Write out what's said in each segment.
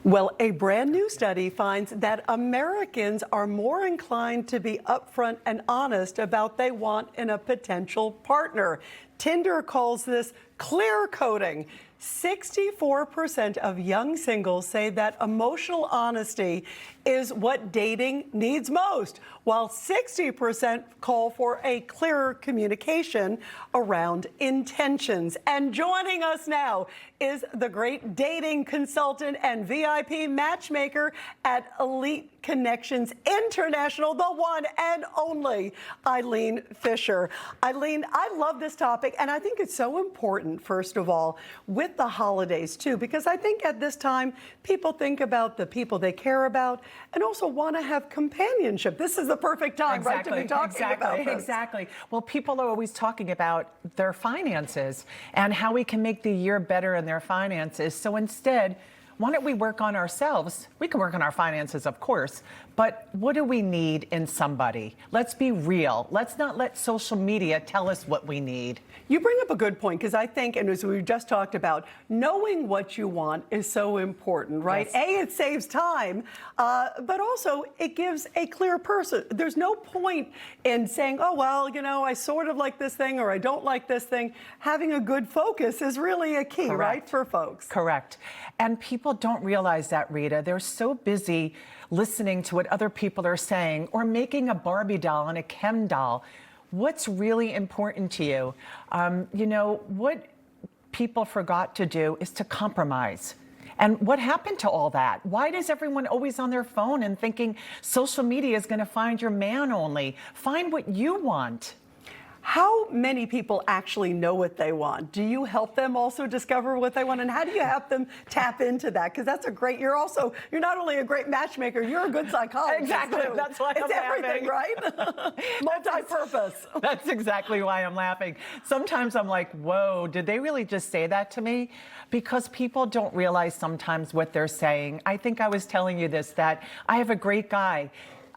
Well, a brand new study finds that Americans are more inclined to be upfront and honest about what they want in a potential partner. Tinder calls this clear coding. 64% of young singles say that emotional honesty is what dating needs most, while 60% call for a clearer communication around intentions. And joining us now is the great dating consultant and VIP matchmaker at Elite Connections International, the one and only Eileen Fischer. Eileen, I love this topic, and I think it's so important, first of all, with the holidays too, because I think at this time people think about the people they care about and also want to have companionship. This is the perfect time, right, to be talking about this. Exactly. Well, people are always talking about their finances and how we can make the year better in their finances. So instead, why don't we work on ourselves? We can work on our finances, of course, but what do we need in somebody? Let's be real. Let's not let social media tell us what we need. You bring up a good point, because I think, and as we just talked about, knowing what you want is so important, right? Yes. A, it saves time, but also it gives a clear person. There's no point in saying, oh, well, you know, I sort of like this thing or I don't like this thing. Having a good focus is really a key, right, for folks. Correct. And people don't realize that, Rita. They're so busy listening to what other people are saying or making a Barbie doll and a Ken doll. What's really important to you? You know, what people forgot to do is to compromise. And what happened to all that? Why is everyone always on their phone and thinking social media is going to find your man only? Find what you want. How many people actually know what they want? Do you help them also discover what they want? And how do you help them tap into that? Because that's a great, you're not only a great matchmaker, you're a good psychologist. Exactly, too. that's why I'm everything, laughing. right? Multi-purpose. That's exactly why I'm laughing. Sometimes I'm like, whoa, did they really just say that to me? Because people don't realize sometimes what they're saying. I think I was telling you this, that I have a great guy.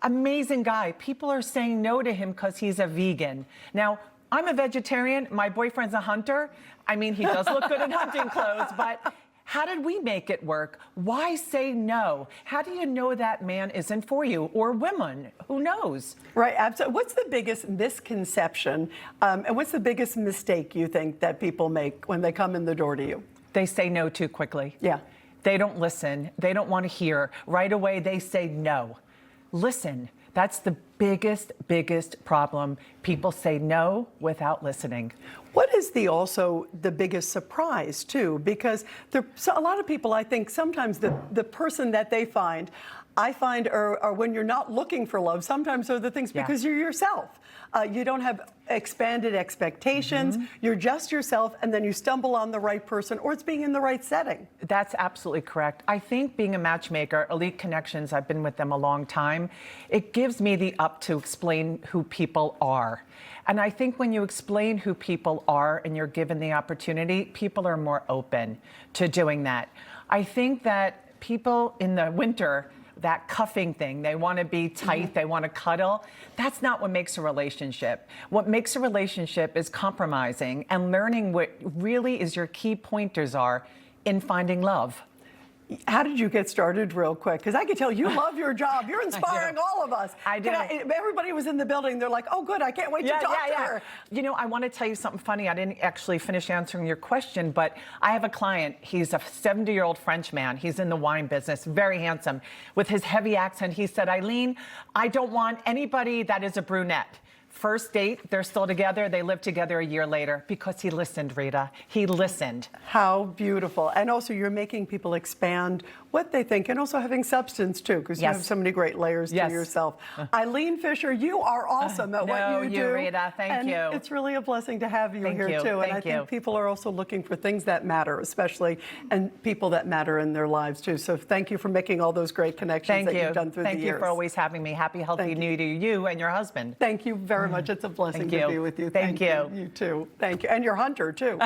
Amazing guy. People are saying no to him because he's a vegan. Now, I'm a vegetarian. My boyfriend's a hunter. I mean, he does look good in hunting clothes, but how did we make it work? Why say no? How do you know that man isn't for you, or women? Who knows? Right, absolutely. What's the biggest misconception and what's the biggest mistake you think that people make when they come in the door to you? They say no too quickly. Yeah. They don't listen. They don't want to hear. Right away, they say no. Listen, that's the biggest problem. People say no without listening. What is also the biggest surprise too? Because a lot of people, I think sometimes the person that they find, I find are when you're not looking for love, sometimes are the things because you're yourself. You don't have expanded expectations. You're just yourself, and then you stumble on the right person, or it's being in the right setting. That's absolutely correct. I think being a matchmaker, Elite Connections, I've been with them a long time, it gives me the up to explain who people are. And I think when you explain who people are and you're given the opportunity, people are more open to doing that. I think that people in the winter, that cuffing thing, they want to be tight, they want to cuddle. That's not what makes a relationship. What makes a relationship is compromising and learning what really is your key pointers are in finding love. How did you get started real quick? Because I can tell you love your job. You're inspiring all of us. I do. Everybody was in the building. They're like, oh, good. I can't wait to talk to her. You know, I want to tell you something funny. I didn't actually finish answering your question, but I have a client. He's a 70-year-old French man. He's in the wine business, very handsome. With his heavy accent, he said, Eileen, I don't want anybody that is a brunette. First date, they're still together. They live together a year later because he listened, Rita. He listened. How beautiful. And also you're making people expand what they think and also having substance too, because you have so many great layers to yourself. Eileen Fischer, you are awesome at what you do. Rita, thank you. It's really a blessing to have you here too. And I think people are also looking for things that matter, especially, and people that matter in their lives too. So thank you for making all those great connections that you've done through the years. Thank you for always having me. Happy, healthy New Year to you and your husband. Thank you very much. It's a blessing to be with you. Thank you. You too. Thank you. And your hunter too.